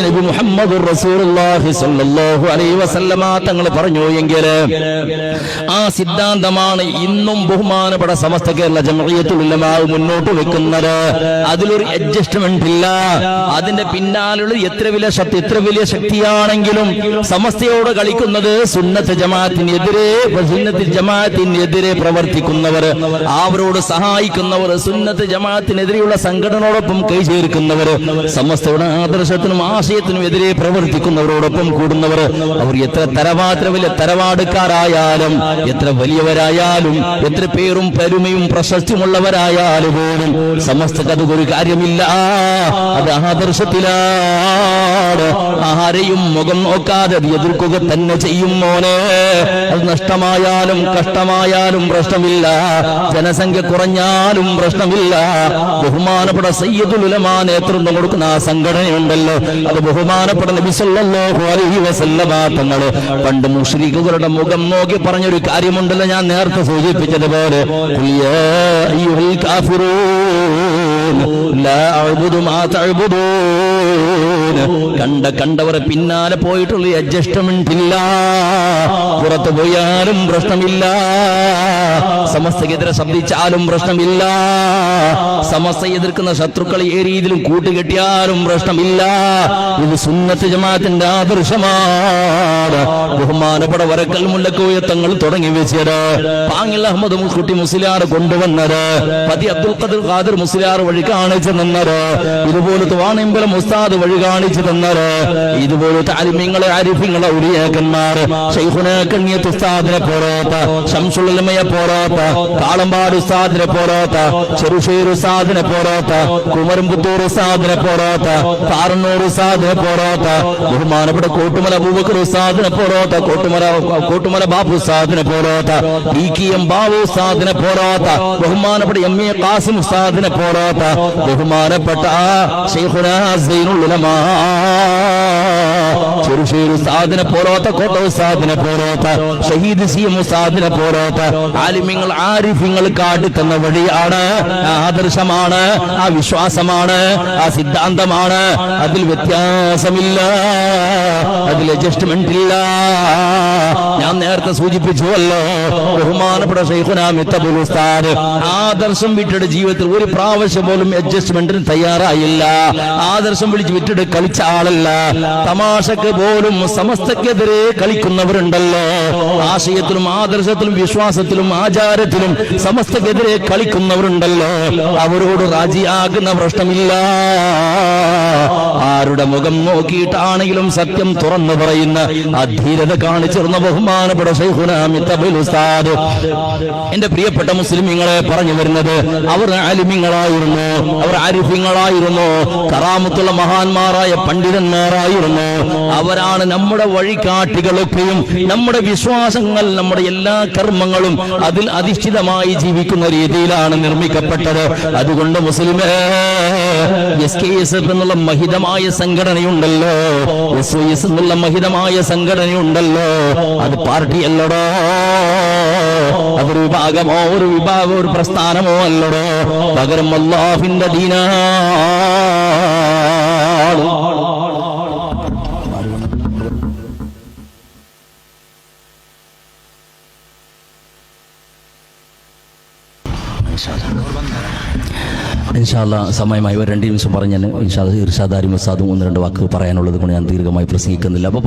നബി മുഹമ്മദുർ റസൂലുള്ളാഹി സ്വല്ലല്ലാഹു അലൈഹി വസല്ലമ തങ്ങൾ പറഞ്ഞു എങ്കിൽ ആ സിദ്ധാന്തമാണ് ഇന്നും ബഹുമാനപ്പെട്ട സമസ്ത കേരള ജംഇയ്യത്തുൽ ഉലമാ മുന്നോട്ട് വെക്കുന്നത്. അതിലൊരു അഡ്ജസ്റ്റ്മെന്റ് ഇല്ല. അതിന്റെ പിന്നാലുള്ള എത്ര വലിയ ശക്തിയാണെങ്കിലും സമസ്തയോട് കളിക്കുന്നത് സുന്നത്ത് ജമാഅത്തിനെതിരെ പ്രവർത്തിക്കുന്നവർ, അവരോട് സഹായിക്കുന്നവർ, സുന്നത്ത് ജമാഅത്തിനെതിരെയുള്ള സംഘടനയോടൊപ്പം കൈചേർക്കുന്നവർ, സമസ്തയുടെ ആദർശത്തിനും ആശയത്തിനും എതിരെ പ്രവർത്തിക്കുന്നവരോടൊപ്പം കൂടുന്നവർ, അവർ എത്ര വലിയ തറവാടുകാരായാലും എത്ര വലിയവരായാലും എത്ര പേരും പെരുമയും പ്രശസ്തിയുമുള്ളവരായാലും പോലും സമസ്തക്ക് അതൊരു കാര്യമില്ല. അത് ആദർശത്തിലാണ്. ആരെയും മുഖം നോക്കാതെ എതിർക്കുക തന്നെ ചെയ്യും മോനെ. അത് നഷ്ടമായാലും കഷ്ടമായാലും പ്രശ്നമില്ല, ജനസംഖ്യ കുറഞ്ഞാലും പ്രശ്നമില്ല. ബഹുമാനപ്പെട്ട സയ്യിദുൽ ഉലമാ നേതൃത്വം കൊടുക്കുന്ന ആ സംഘടനയുണ്ടല്ലോ, അത് ബഹുമാനപ്പെട്ട നബി സല്ലല്ലാഹു അലൈഹി വസല്ലമ തങ്ങൾ പണ്ട് മുശ്രിക്കുകളുടെ മുഖം നോക്കി പറഞ്ഞൊരു കാര്യമുണ്ടല്ലോ, ഞാൻ നേരത്തെ സൂചിപ്പിച്ചതുപോലെ, ഖുൽ യാ അയ്യുഹൽ കാഫിറൂൻ ലാ അഅ്ബുദു മാ തഅ്ബുദൂൻ. കണ്ടവരെ പിന്നാലെ പോയിട്ടുള്ള അഡ്ജസ്റ്റ്മെന്റ് ഇല്ല. പുറത്തു പോയാലും പ്രശ്നമില്ല, സമസ്തക്കെതിരെ ശബ്ദിച്ചാലും പ്രശ്നമില്ല, സമസ്ത എതിർക്കുന്ന ശത്രുക്കളെ ഏ രീതിയിലും കൂട്ടുകെട്ടിയാലും പ്രശ്നമില്ല. ഇത് സുന്നത്ത് ജമാഅത്തിന്റെ ആദർശമാണ്. ബഹുമാനപ്പെട്ട വരക്കൽ മുല്ലക്കോയ തങ്ങൾ തുടങ്ങി വെച്ചത്, പാങ്ങിൽ അഹമ്മദ് കുട്ടി മുസ്ലിയാർ കൊണ്ടുവന്നത്, പതി അബ്ദുൽ ഖാദിർ മുസ്ലിയാർ വഴി കാണിച്ചു തന്നത്, ഇതുപോലത്തെ വാണിമ്പലം ഉസ്താദ് വഴി കാണിച്ചു തന്നത്, ഇതുപോലത്തെ അലിമ്യങ്ങളെ ആരിഫ്യങ്ങളെ ഔലിയാക്കന്മാർ ശൈഖുനാ കണ്ണിയത്ത് ഉസ്താദിനെ പോരാത്ത, ശംസുൽ ഉലമയെ പോരാത്ത, കാളമ്പാട് ഉസ്താദിനെ പോരാത്ത, ചെറുഷേർ ഉസ്താദിനെ പോരാത്ത, കുമരംപുത്തൂർ ഉസ്താദിനെ പോരാത്ത, പാറന്നൂർ ഉസ്താദിനെ പോരാത്ത, ബഹുമാനപ്പെട്ട കോട്ടുമല അബൂബക്കർ ഉസ്താദിനെ പോരാത്ത, കോട്ടുമല ബാബു ഉസ്താദിനെ പോരാത്ത, EKM ബാബു ഉസ്താദിനെ പോരാത്ത, ബഹുമാനപ്പെട്ട MA ഖാസിം ഉസ്താദിനെ പോരാത്ത, ബഹുമാനപ്പെട്ട ശൈഖുനാ സൈനുൽ ഉലമാ ചെറുഷേർ ഉസ്താദിനെ പോരാത്ത, കോട്ട ഉസ്താദിനെ പോരാത്ത, ഷഹീദ് CM ഉസ്താദിനെ പോരാത്ത ആലിമ്യങ്ങൾ ആരിഫ്യങ്ങൾ കാട്ടിത്തന്ന വഴിയാണ്, ആദർശമാണ്, ആ വിശ്വാസമാണ്, ആ സിദ്ധാന്തമാണ്. അതിൽ വ്യത്യാസമില്ല, അതിൽ അഡ്ജസ്റ്റ്മെന്റ് ഇല്ല. ഞാൻ നേരത്തെ സൂചിപ്പിച്ചുവല്ലോ, ബഹുമാനപ്പെട്ട ശൈഖുനാ മിത്തബുൽ ഉസ്താദ് ആദർശം വിട്ടിട്ട് ജീവിതത്തിൽ ഒരു പ്രാവശ്യം പോലും അഡ്ജസ്റ്റ്മെന്റിന് തയ്യാറായില്ല. ആദർശം വിളിച്ച് വിട്ടിട്ട് കളിച്ച ആളല്ല. തമാശക്ക് പോലും സമസ്തക്കെതിരെ കളിക്കുന്നവരുണ്ടല്ലോ, ആശയത്തിലും ആദർശത്തിലും വിശ്വാസത്തിലും ആചാരത്തിലും സമസ്തക്കെതിരെ കളിക്കുന്നവരുണ്ടല്ലോ, അവരോട് രാജിയാകുന്ന പ്രശ്നമില്ല. ആരുടെ മുഖം നോക്കിയിട്ടാണെങ്കിലും സത്യം തുറന്നു പറയുന്ന അധീരത കാണിച്ചിരുന്ന ബഹുമാനപ്പെട്ട ശൈഖുനാ മിത്തബുൽ ഉസ്താദ്. എന്റെ പ്രിയപ്പെട്ട മുസ്ലിമീങ്ങളെ പറഞ്ഞു വരുന്നത്, അവർ ആലിമീങ്ങളായിരുന്നു, അവർ ആരിഫീങ്ങളായിരുന്നു, കറാമത്തുള്ള മഹാന്മാരായ പണ്ഡിതന്മാരായിരുന്നു. അവരാണ് നമ്മുടെ വഴികാട്ടികളൊക്കെയും. നമ്മുടെ വിശ്വാസങ്ങൾ, നമ്മുടെ എല്ലാ കർമ്മങ്ങളും അതിൽ അധിഷ്ഠിതമായി ജീവിക്കുന്ന രീതിയിലാണ് നിർമ്മിക്കപ്പെട്ടത്. അതുകൊണ്ട് മുസ്ലിമേ, SKSF എന്നുള്ള മഹിതമായ സംഘടനയുണ്ടല്ലോ, SYS എന്നുള്ള മഹിതമായ സംഘടനയുണ്ടല്ലോ, അത് പാർട്ടിയല്ലടോ, അതൊരു വിഭാഗമോ ഒരു പ്രസ്ഥാനമോ അല്ലടോ, പകരം അല്ലാഹുവിന്റെ ദീനാണ്. ഇൻഷാ അല്ലാഹ് സമയമായി ഒരു 2 നിമിഷം പറഞ്ഞാൽ ഇൻഷാ അല്ലാഹ് ഇർഷാദ് അരി ഉസ്താദും 1-2 വാക്ക് പറയാനുള്ളത് കൊണ്ട് ഞാൻ ദീർഘമായി പ്രസംഗിക്കുന്നില്ല. അപ്പോൾ